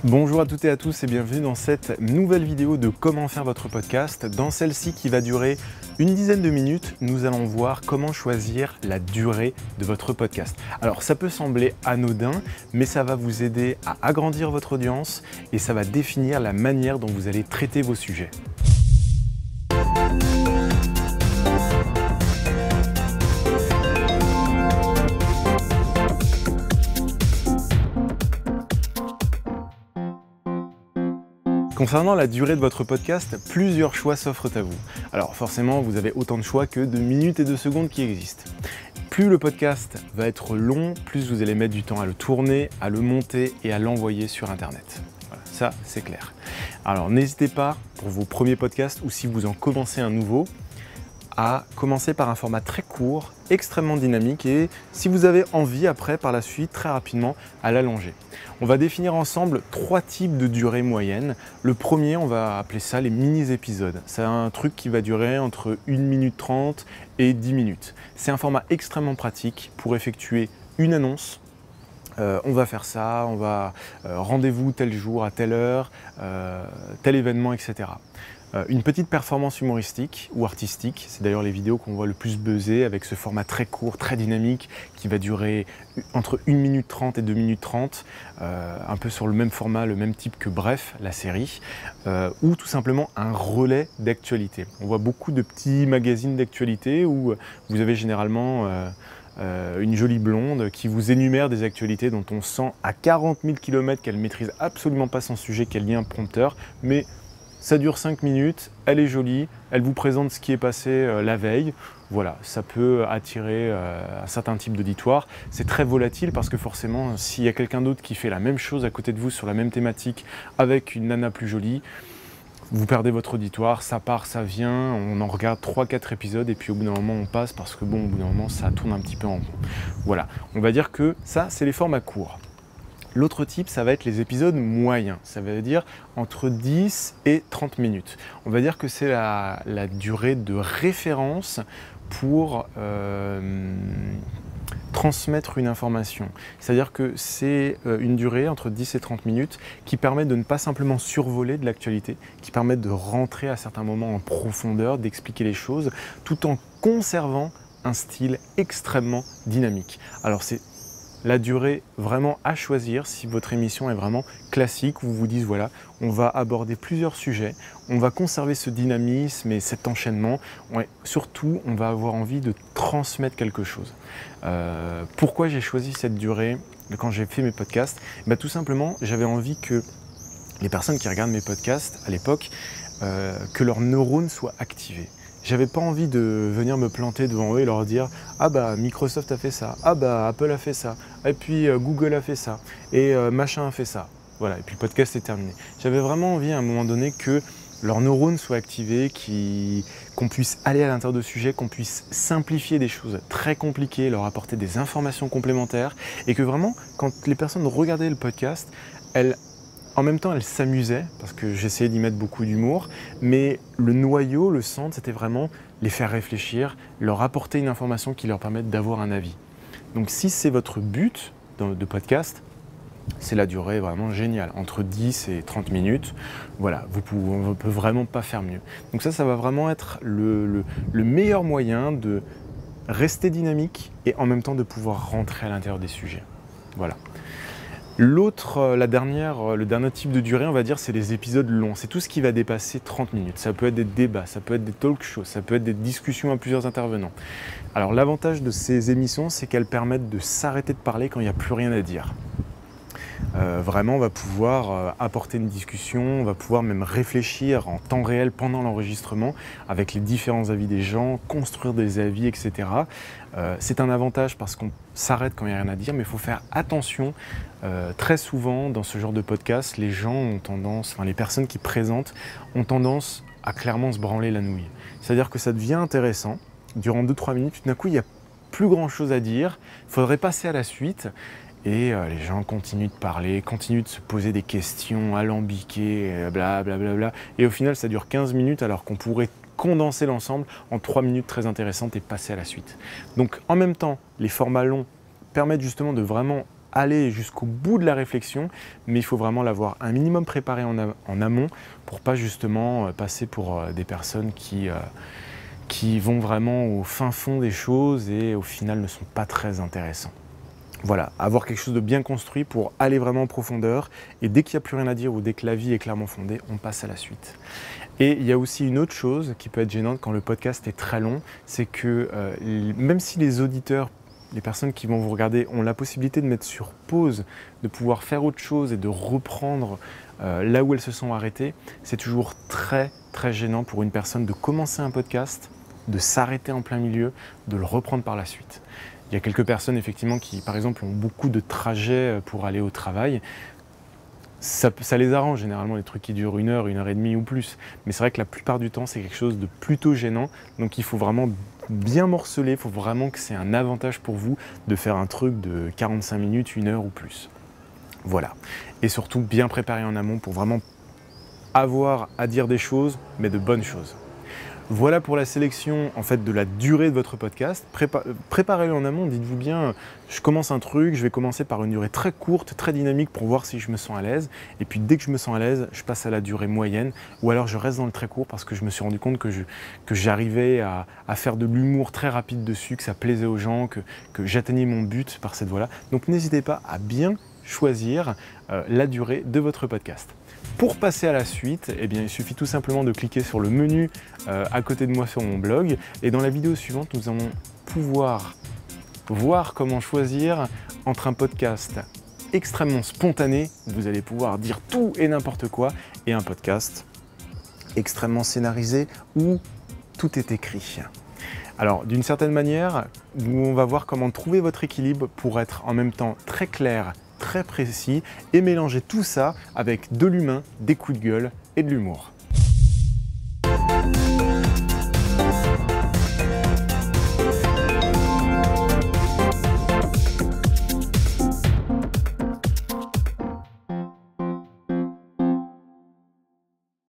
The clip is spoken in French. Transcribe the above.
Bonjour à toutes et à tous et bienvenue dans cette nouvelle vidéo de comment faire votre podcast. Dans celle-ci qui va durer une dizaine de minutes, nous allons voir comment choisir la durée de votre podcast. Alors ça peut sembler anodin, mais ça va vous aider à agrandir votre audience et ça va définir la manière dont vous allez traiter vos sujets. Concernant la durée de votre podcast, plusieurs choix s'offrent à vous. Alors forcément, vous avez autant de choix que de minutes et de secondes qui existent. Plus le podcast va être long, plus vous allez mettre du temps à le tourner, à le monter et à l'envoyer sur Internet. Voilà, ça c'est clair. Alors n'hésitez pas, pour vos premiers podcasts ou si vous en commencez un nouveau, à commencer par un format très court, extrêmement dynamique et si vous avez envie après, par la suite, très rapidement, à l'allonger. On va définir ensemble 3 types de durée moyenne. Le premier, on va appeler ça les mini-épisodes. C'est un truc qui va durer entre 1 minute 30 et 10 minutes. C'est un format extrêmement pratique pour effectuer une annonce. On va faire ça, on va rendez-vous tel jour à telle heure, tel événement, etc. Une petite performance humoristique ou artistique, c'est d'ailleurs les vidéos qu'on voit le plus buzzer avec ce format très court, très dynamique qui va durer entre 1 minute 30 et 2 minutes 30, un peu sur le même format, le même type que Bref, la série, ou tout simplement un relais d'actualité. On voit beaucoup de petits magazines d'actualité où vous avez généralement une jolie blonde qui vous énumère des actualités dont on sent à 40 000 km qu'elle maîtrise absolument pas son sujet, qu'elle lit un prompteur, mais ça dure 5 minutes, elle est jolie, elle vous présente ce qui est passé la veille. Voilà, ça peut attirer un certain type d'auditoire. C'est très volatile parce que forcément, s'il y a quelqu'un d'autre qui fait la même chose à côté de vous sur la même thématique avec une nana plus jolie, vous perdez votre auditoire, ça part, ça vient, on en regarde 3-4 épisodes et puis au bout d'un moment on passe parce que bon, au bout d'un moment ça tourne un petit peu en rond. Voilà, on va dire que ça c'est les formats courts. L'autre type, ça va être les épisodes moyens, ça veut dire entre 10 et 30 minutes. On va dire que c'est la durée de référence pour transmettre une information. C'est-à-dire que c'est une durée entre 10 et 30 minutes qui permet de ne pas simplement survoler de l'actualité, qui permet de rentrer à certains moments en profondeur, d'expliquer les choses, tout en conservant un style extrêmement dynamique. Alors c'est la durée vraiment à choisir si votre émission est vraiment classique, vous vous dites voilà, on va aborder plusieurs sujets, on va conserver ce dynamisme et cet enchaînement, surtout on va avoir envie de transmettre quelque chose. Pourquoi j'ai choisi cette durée quand j'ai fait mes podcasts? Tout simplement, j'avais envie que les personnes qui regardent mes podcasts à l'époque, que leurs neurones soient activés. J'avais pas envie de venir me planter devant eux et leur dire « Ah bah Microsoft a fait ça, ah bah Apple a fait ça, et puis Google a fait ça, et machin a fait ça. » Voilà, et puis le podcast est terminé. J'avais vraiment envie à un moment donné que leurs neurones soient activés, qu'on puisse aller à l'intérieur de sujets, qu'on puisse simplifier des choses très compliquées, leur apporter des informations complémentaires, et que vraiment, quand les personnes regardaient le podcast, en même temps, elle s'amusait, parce que j'essayais d'y mettre beaucoup d'humour, mais le noyau, le centre, c'était vraiment les faire réfléchir, leur apporter une information qui leur permette d'avoir un avis. Donc si c'est votre but de podcast, c'est la durée vraiment géniale, entre 10 et 30 minutes. Voilà, on ne peut vraiment pas faire mieux. Donc ça va vraiment être le meilleur moyen de rester dynamique et en même temps de pouvoir rentrer à l'intérieur des sujets. Voilà. Le dernier type de durée, on va dire, c'est les épisodes longs. C'est tout ce qui va dépasser 30 minutes. Ça peut être des débats, ça peut être des talk shows, ça peut être des discussions à plusieurs intervenants. Alors l'avantage de ces émissions, c'est qu'elles permettent de s'arrêter de parler quand il n'y a plus rien à dire. Vraiment, on va pouvoir apporter une discussion, on va pouvoir même réfléchir en temps réel pendant l'enregistrement avec les différents avis des gens, construire des avis, etc. C'est un avantage parce qu'on s'arrête quand il n'y a rien à dire, mais il faut faire attention. Très souvent, dans ce genre de podcast, les personnes qui présentent ont tendance à clairement se branler la nouille. C'est-à-dire que ça devient intéressant, durant 2-3 minutes, tout d'un coup, il n'y a plus grand-chose à dire, il faudrait passer à la suite. Et les gens continuent de parler, continuent de se poser des questions alambiquées, blablabla. Et au final, ça dure 15 minutes alors qu'on pourrait condenser l'ensemble en 3 minutes très intéressantes et passer à la suite. Donc en même temps, les formats longs permettent justement de vraiment aller jusqu'au bout de la réflexion, mais il faut vraiment l'avoir un minimum préparé en amont pour pas justement passer pour des personnes qui vont vraiment au fin fond des choses et au final ne sont pas très intéressants. Voilà, avoir quelque chose de bien construit pour aller vraiment en profondeur et dès qu'il n'y a plus rien à dire ou dès que l'avis est clairement fondé, on passe à la suite. Et il y a aussi une autre chose qui peut être gênante quand le podcast est très long, c'est que même si les auditeurs, les personnes qui vont vous regarder ont la possibilité de mettre sur pause, de pouvoir faire autre chose et de reprendre là où elles se sont arrêtées, c'est toujours très très gênant pour une personne de commencer un podcast, de s'arrêter en plein milieu, de le reprendre par la suite. Il y a quelques personnes effectivement qui, par exemple, ont beaucoup de trajets pour aller au travail. Ça les arrange généralement, les trucs qui durent 1 heure et demie ou plus. Mais c'est vrai que la plupart du temps, c'est quelque chose de plutôt gênant. Donc il faut vraiment bien morceler, il faut vraiment que c'est un avantage pour vous de faire un truc de 45 minutes, 1 heure ou plus. Voilà. Et surtout bien préparer en amont pour vraiment avoir à dire des choses, mais de bonnes choses. Voilà pour la sélection en fait de la durée de votre podcast. Préparez-le en amont, dites-vous bien, je commence un truc, je vais commencer par une durée très courte, très dynamique pour voir si je me sens à l'aise. Et puis dès que je me sens à l'aise, je passe à la durée moyenne ou alors je reste dans le très court parce que je me suis rendu compte que j'arrivais à faire de l'humour très rapide dessus, que ça plaisait aux gens, que j'atteignais mon but par cette voie-là. Donc n'hésitez pas à bien choisir la durée de votre podcast. Pour passer à la suite, eh bien, il suffit tout simplement de cliquer sur le menu à côté de moi sur mon blog. Et dans la vidéo suivante, nous allons pouvoir voir comment choisir entre un podcast extrêmement spontané, où vous allez pouvoir dire tout et n'importe quoi, et un podcast extrêmement scénarisé, où tout est écrit. Alors, d'une certaine manière, on va voir comment trouver votre équilibre pour être en même temps très clair, très précis et mélanger tout ça avec de l'humain, des coups de gueule et de l'humour.